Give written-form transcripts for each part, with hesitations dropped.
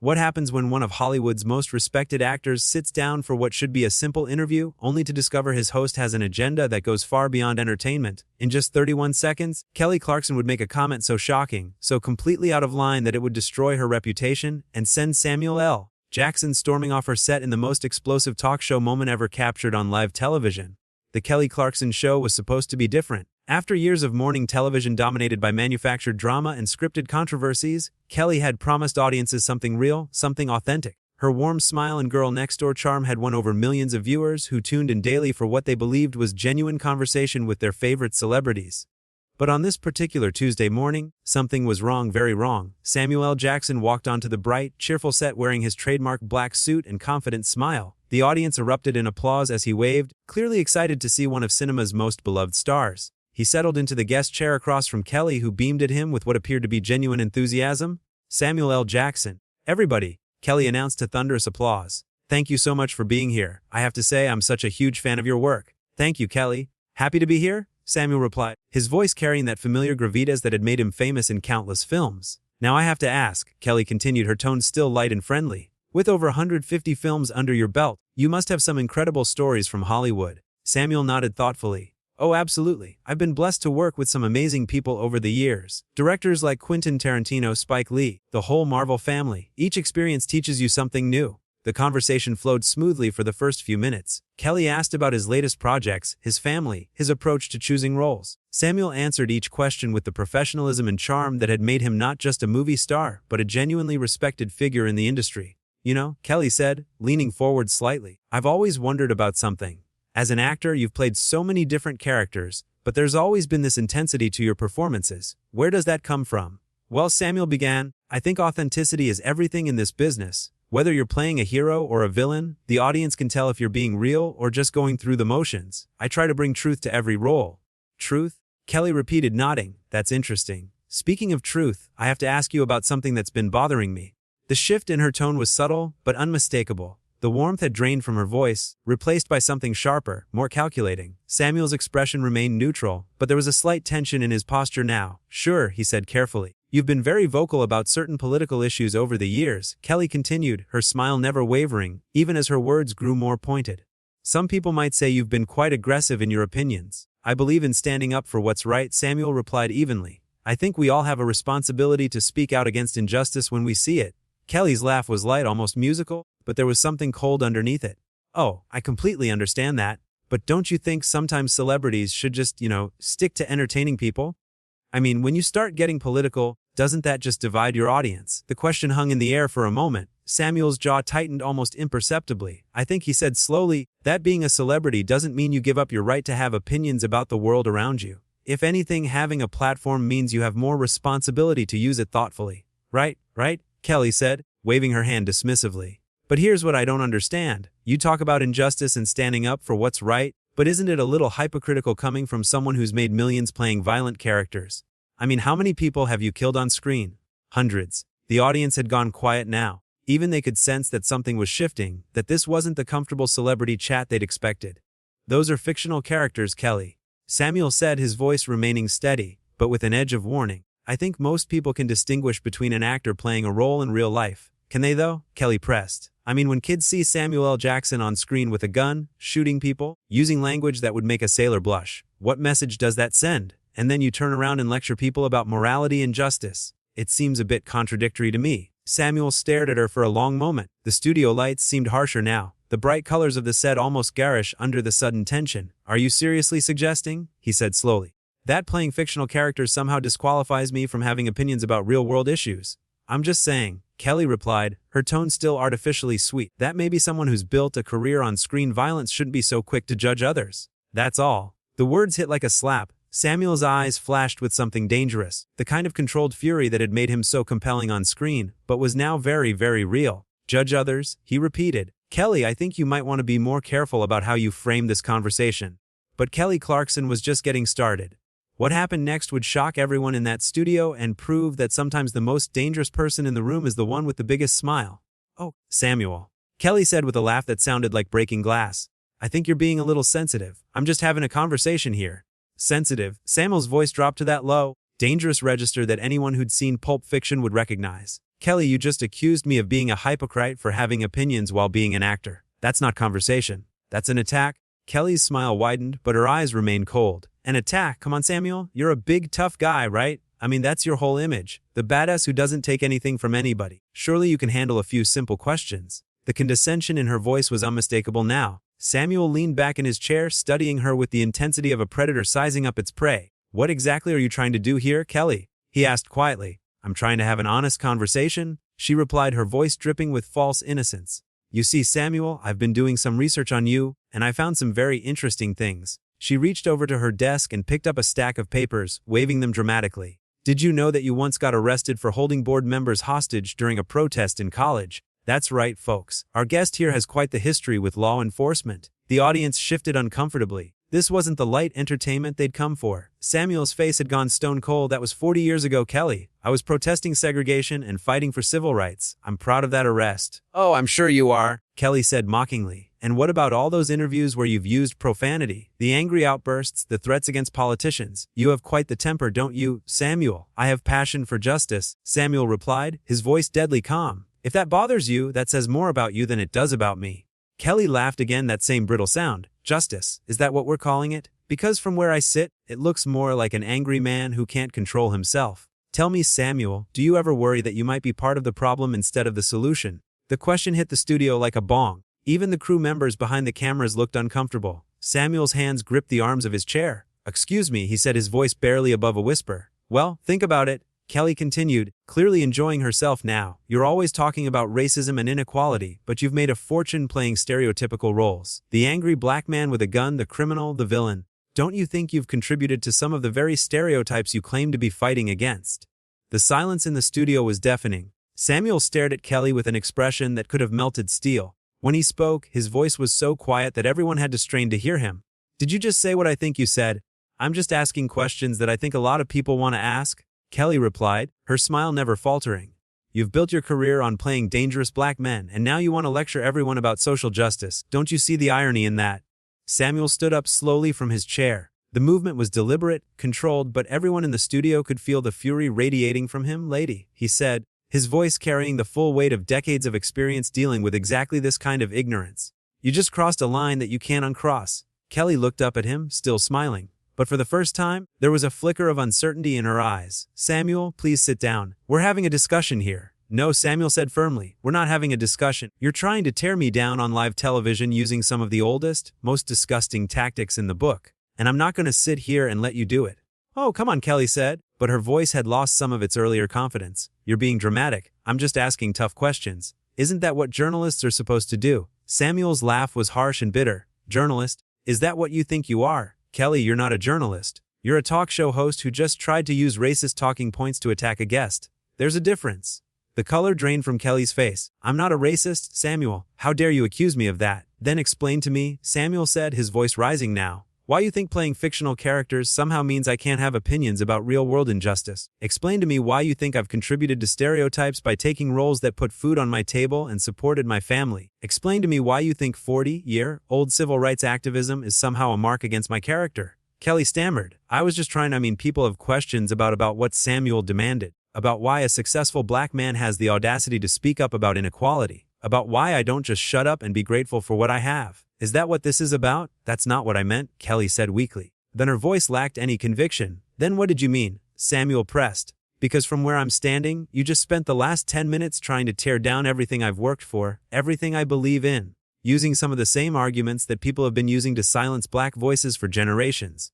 What happens when one of Hollywood's most respected actors sits down for what should be a simple interview, only to discover his host has an agenda that goes far beyond entertainment? In just 31 seconds, Kelly Clarkson would make a comment so shocking, so completely out of line that it would destroy her reputation and send Samuel L. Jackson storming off her set in the most explosive talk show moment ever captured on live television. The Kelly Clarkson Show was supposed to be different. After years of morning television dominated by manufactured drama and scripted controversies, Kelly had promised audiences something real, something authentic. Her warm smile and girl-next-door charm had won over millions of viewers who tuned in daily for what they believed was genuine conversation with their favorite celebrities. But on this particular Tuesday morning, something was wrong, very wrong. Samuel L. Jackson walked onto the bright, cheerful set wearing his trademark black suit and confident smile. The audience erupted in applause as he waved, clearly excited to see one of cinema's most beloved stars. He settled into the guest chair across from Kelly, who beamed at him with what appeared to be genuine enthusiasm. Samuel L. Jackson. "Everybody," Kelly announced to thunderous applause. "Thank you so much for being here. I have to say I'm such a huge fan of your work." "Thank you, Kelly. Happy to be here," Samuel replied, his voice carrying that familiar gravitas that had made him famous in countless films. "Now I have to ask," Kelly continued, her tone still light and friendly. "With over 150 films under your belt, you must have some incredible stories from Hollywood." Samuel nodded thoughtfully. "Oh, absolutely. I've been blessed to work with some amazing people over the years. Directors like Quentin Tarantino, Spike Lee, the whole Marvel family. Each experience teaches you something new." The conversation flowed smoothly for the first few minutes. Kelly asked about his latest projects, his family, his approach to choosing roles. Samuel answered each question with the professionalism and charm that had made him not just a movie star, but a genuinely respected figure in the industry. "You know," Kelly said, leaning forward slightly, "I've always wondered about something. As an actor, you've played so many different characters, but there's always been this intensity to your performances. Where does that come from?" "Well," Samuel began, "I think authenticity is everything in this business. Whether you're playing a hero or a villain, the audience can tell if you're being real or just going through the motions. I try to bring truth to every role." "Truth?" Kelly repeated, nodding. "That's interesting. Speaking of truth, I have to ask you about something that's been bothering me." The shift in her tone was subtle, but unmistakable. The warmth had drained from her voice, replaced by something sharper, more calculating. Samuel's expression remained neutral, but there was a slight tension in his posture now. "Sure," he said carefully. "You've been very vocal about certain political issues over the years," Kelly continued, her smile never wavering, even as her words grew more pointed. "Some people might say you've been quite aggressive in your opinions." "I believe in standing up for what's right," Samuel replied evenly. "I think we all have a responsibility to speak out against injustice when we see it." Kelly's laugh was light, almost musical, but there was something cold underneath it. "Oh, I completely understand that. But don't you think sometimes celebrities should just, stick to entertaining people? I mean, when you start getting political, doesn't that just divide your audience?" The question hung in the air for a moment. Samuel's jaw tightened almost imperceptibly. "I think," he said slowly, "that being a celebrity doesn't mean you give up your right to have opinions about the world around you. If anything, having a platform means you have more responsibility to use it thoughtfully." Right, Kelly said, waving her hand dismissively. "But here's what I don't understand. You talk about injustice and standing up for what's right, but isn't it a little hypocritical coming from someone who's made millions playing violent characters? I mean, how many people have you killed on screen?" "Hundreds." The audience had gone quiet now. Even they could sense that something was shifting, that this wasn't the comfortable celebrity chat they'd expected. "Those are fictional characters, Kelly," Samuel said, his voice remaining steady, but with an edge of warning. "I think most people can distinguish between an actor playing a role in real life. Can they though?" Kelly pressed. "I mean, when kids see Samuel L. Jackson on screen with a gun, shooting people, using language that would make a sailor blush, what message does that send? And then you turn around and lecture people about morality and justice. It seems a bit contradictory to me." Samuel stared at her for a long moment. The studio lights seemed harsher now, the bright colors of the set almost garish under the sudden tension. "Are you seriously suggesting," he said slowly, "that playing fictional characters somehow disqualifies me from having opinions about real-world issues?" "I'm just saying," Kelly replied, her tone still artificially sweet, "that maybe someone who's built a career on screen violence shouldn't be so quick to judge others. That's all." The words hit like a slap. Samuel's eyes flashed with something dangerous, the kind of controlled fury that had made him so compelling on screen, but was now very, very real. "Judge others," he repeated. "Kelly, I think you might want to be more careful about how you frame this conversation." But Kelly Clarkson was just getting started. What happened next would shock everyone in that studio and prove that sometimes the most dangerous person in the room is the one with the biggest smile. "Oh, Samuel," Kelly said with a laugh that sounded like breaking glass. "I think you're being a little sensitive. I'm just having a conversation here." "Sensitive?" Samuel's voice dropped to that low, dangerous register that anyone who'd seen Pulp Fiction would recognize. Kelly, you just accused me of being a hypocrite for having opinions while being an actor. That's not conversation. That's an attack. Kelly's smile widened, but her eyes remained cold. An attack? Come on, Samuel. You're a big, tough guy, right? I mean, that's your whole image. The badass who doesn't take anything from anybody. Surely you can handle a few simple questions. The condescension in her voice was unmistakable now. Samuel leaned back in his chair, studying her with the intensity of a predator sizing up its prey. What exactly are you trying to do here, Kelly? He asked quietly. I'm trying to have an honest conversation, she replied, her voice dripping with false innocence. You see, Samuel, I've been doing some research on you, and I found some very interesting things. She reached over to her desk and picked up a stack of papers, waving them dramatically. Did you know that you once got arrested for holding board members hostage during a protest in college? That's right, folks. Our guest here has quite the history with law enforcement. The audience shifted uncomfortably. This wasn't the light entertainment they'd come for. Samuel's face had gone stone cold. That was 40 years ago, Kelly. I was protesting segregation and fighting for civil rights. I'm proud of that arrest. Oh, I'm sure you are, Kelly said mockingly. And what about all those interviews where you've used profanity? The angry outbursts, the threats against politicians? You have quite the temper, don't you, Samuel? I have passion for justice, Samuel replied, his voice deadly calm. If that bothers you, that says more about you than it does about me. Kelly laughed again, that same brittle sound. Justice, is that what we're calling it? Because from where I sit, it looks more like an angry man who can't control himself. Tell me, Samuel, do you ever worry that you might be part of the problem instead of the solution? The question hit the studio like a bong. Even the crew members behind the cameras looked uncomfortable. Samuel's hands gripped the arms of his chair. Excuse me, he said, his voice barely above a whisper. Well, think about it, Kelly continued, clearly enjoying herself now. You're always talking about racism and inequality, but you've made a fortune playing stereotypical roles. The angry black man with a gun, the criminal, the villain. Don't you think you've contributed to some of the very stereotypes you claim to be fighting against? The silence in the studio was deafening. Samuel stared at Kelly with an expression that could have melted steel. When he spoke, his voice was so quiet that everyone had to strain to hear him. Did you just say what I think you said? I'm just asking questions that I think a lot of people want to ask, Kelly replied, her smile never faltering. You've built your career on playing dangerous black men, and now you want to lecture everyone about social justice. Don't you see the irony in that? Samuel stood up slowly from his chair. The movement was deliberate, controlled, but everyone in the studio could feel the fury radiating from him. Lady, he said, his voice carrying the full weight of decades of experience dealing with exactly this kind of ignorance. You just crossed a line that you can't uncross. Kelly looked up at him, still smiling. But for the first time, there was a flicker of uncertainty in her eyes. Samuel, please sit down. We're having a discussion here. No, Samuel said firmly, we're not having a discussion. You're trying to tear me down on live television using some of the oldest, most disgusting tactics in the book. And I'm not going to sit here and let you do it. Oh, come on, Kelly said, but her voice had lost some of its earlier confidence. You're being dramatic. I'm just asking tough questions. Isn't that what journalists are supposed to do? Samuel's laugh was harsh and bitter. Journalist? Is that what you think you are? Kelly, you're not a journalist. You're a talk show host who just tried to use racist talking points to attack a guest. There's a difference. The color drained from Kelly's face. I'm not a racist, Samuel. How dare you accuse me of that? Then explain to me, Samuel said, his voice rising now. Why you think playing fictional characters somehow means I can't have opinions about real-world injustice? Explain to me why you think I've contributed to stereotypes by taking roles that put food on my table and supported my family. Explain to me why you think 40-year-old civil rights activism is somehow a mark against my character. Kelly stammered. I was just trying to people have questions about what Samuel demanded, about why a successful black man has the audacity to speak up about inequality, about why I don't just shut up and be grateful for what I have. Is that what this is about? That's not what I meant, Kelly said weakly. Then her voice lacked any conviction. Then what did you mean? Samuel pressed. Because from where I'm standing, you just spent the last 10 minutes trying to tear down everything I've worked for, everything I believe in, using some of the same arguments that people have been using to silence black voices for generations.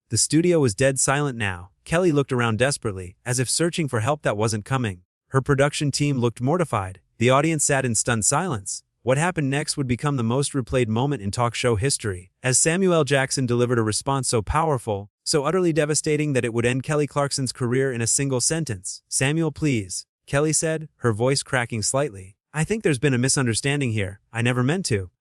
The studio was dead silent now. Kelly looked around desperately, as if searching for help that wasn't coming. Her production team looked mortified. The audience sat in stunned silence. What happened next would become the most replayed moment in talk show history, as Samuel L. Jackson delivered a response so powerful, so utterly devastating that it would end Kelly Clarkson's career in a single sentence. Samuel, please, Kelly said, her voice cracking slightly. I think there's been a misunderstanding here. I never meant to.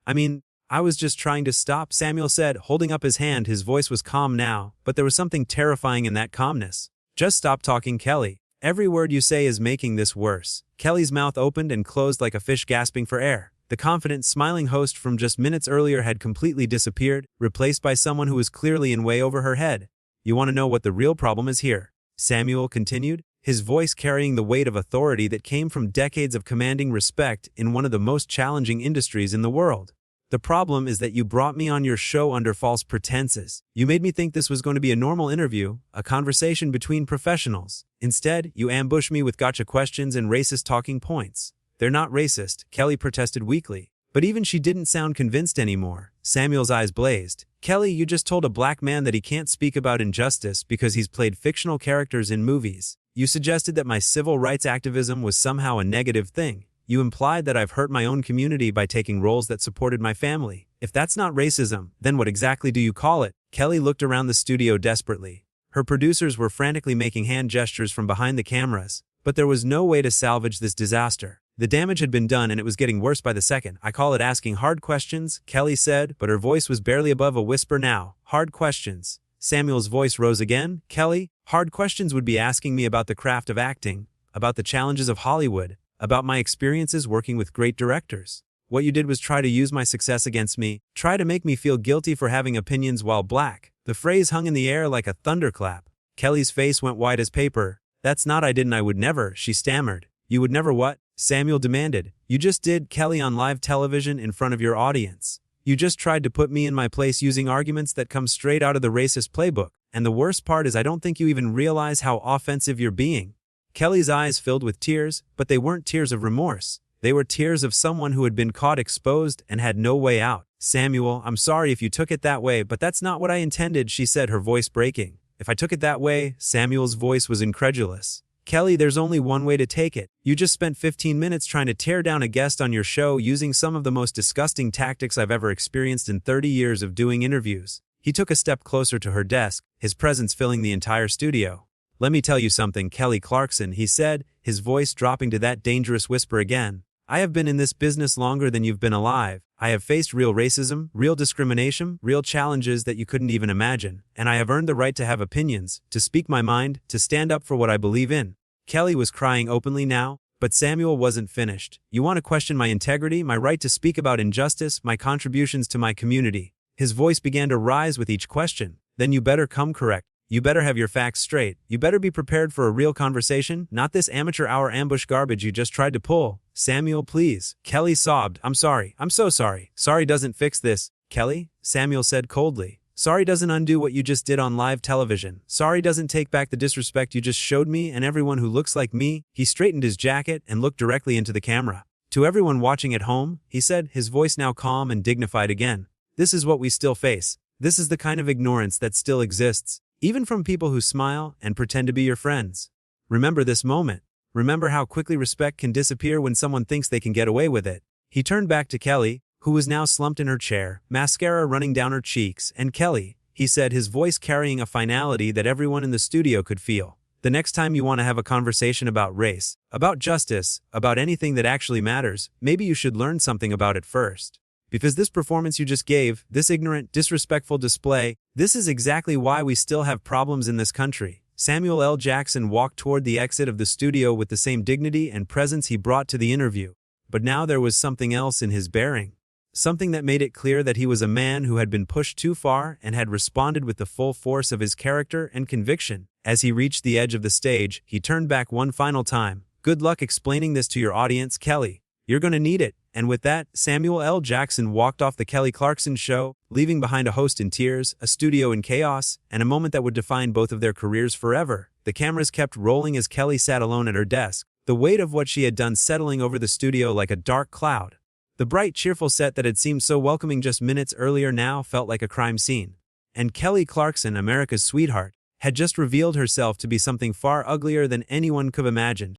I was just trying to stop, Samuel said, holding up his hand. His voice was calm now, but there was something terrifying in that calmness. Just stop talking, Kelly. Every word you say is making this worse. Kelly's mouth opened and closed like a fish gasping for air. The confident, smiling host from just minutes earlier had completely disappeared, replaced by someone who was clearly in way over her head. You want to know what the real problem is here? Samuel continued, his voice carrying the weight of authority that came from decades of commanding respect in one of the most challenging industries in the world. The problem is that you brought me on your show under false pretenses. You made me think this was going to be a normal interview, a conversation between professionals. Instead, you ambushed me with gotcha questions and racist talking points. They're not racist, Kelly protested weakly. But even she didn't sound convinced anymore. Samuel's eyes blazed. Kelly, you just told a black man that he can't speak about injustice because he's played fictional characters in movies. You suggested that my civil rights activism was somehow a negative thing. You implied that I've hurt my own community by taking roles that supported my family. If that's not racism, then what exactly do you call it? Kelly looked around the studio desperately. Her producers were frantically making hand gestures from behind the cameras, but there was no way to salvage this disaster. The damage had been done and it was getting worse by the second. I call it asking hard questions, Kelly said, but her voice was barely above a whisper now. Hard questions. Samuel's voice rose again. Kelly, hard questions would be asking me about the craft of acting, about the challenges of Hollywood, about my experiences working with great directors. What you did was try to use my success against me, try to make me feel guilty for having opinions while black. The phrase hung in the air like a thunderclap. Kelly's face went white as paper. That's not I would never, she stammered. You would never what? Samuel demanded. You just did, Kelly, on live television in front of your audience. You just tried to put me in my place using arguments that come straight out of the racist playbook. And the worst part is I don't think you even realize how offensive you're being. Kelly's eyes filled with tears, but they weren't tears of remorse. They were tears of someone who had been caught exposed and had no way out. Samuel, I'm sorry if you took it that way, but that's not what I intended, she said, her voice breaking. If I took it that way, Samuel's voice was incredulous. Kelly, there's only one way to take it. You just spent 15 minutes trying to tear down a guest on your show using some of the most disgusting tactics I've ever experienced in 30 years of doing interviews. He took a step closer to her desk, his presence filling the entire studio. Let me tell you something, Kelly Clarkson, he said, his voice dropping to that dangerous whisper again. I have been in this business longer than you've been alive. I have faced real racism, real discrimination, real challenges that you couldn't even imagine, and I have earned the right to have opinions, to speak my mind, to stand up for what I believe in. Kelly was crying openly now, but Samuel wasn't finished. You want to question my integrity, my right to speak about injustice, my contributions to my community? His voice began to rise with each question. Then you better come correct. You better have your facts straight. You better be prepared for a real conversation, not this amateur hour ambush garbage you just tried to pull. Samuel, please. Kelly sobbed. I'm sorry. I'm so sorry. Sorry doesn't fix this. Kelly, Samuel said coldly. Sorry doesn't undo what you just did on live television. Sorry doesn't take back the disrespect you just showed me and everyone who looks like me. He straightened his jacket and looked directly into the camera. To everyone watching at home, he said, his voice now calm and dignified again. This is what we still face. This is the kind of ignorance that still exists, even from people who smile and pretend to be your friends. Remember this moment. Remember how quickly respect can disappear when someone thinks they can get away with it. He turned back to Kelly, who was now slumped in her chair, mascara running down her cheeks, and Kelly, he said, his voice carrying a finality that everyone in the studio could feel. The next time you want to have a conversation about race, about justice, about anything that actually matters, maybe you should learn something about it first. Because this performance you just gave, this ignorant, disrespectful display, this is exactly why we still have problems in this country. Samuel L. Jackson walked toward the exit of the studio with the same dignity and presence he brought to the interview. But now there was something else in his bearing. Something that made it clear that he was a man who had been pushed too far and had responded with the full force of his character and conviction. As he reached the edge of the stage, he turned back one final time. Good luck explaining this to your audience, Kelly. You're gonna need it. And with that, Samuel L. Jackson walked off the Kelly Clarkson Show, leaving behind a host in tears, a studio in chaos, and a moment that would define both of their careers forever. The cameras kept rolling as Kelly sat alone at her desk, the weight of what she had done settling over the studio like a dark cloud. The bright, cheerful set that had seemed so welcoming just minutes earlier now felt like a crime scene. And Kelly Clarkson, America's sweetheart, had just revealed herself to be something far uglier than anyone could have imagined.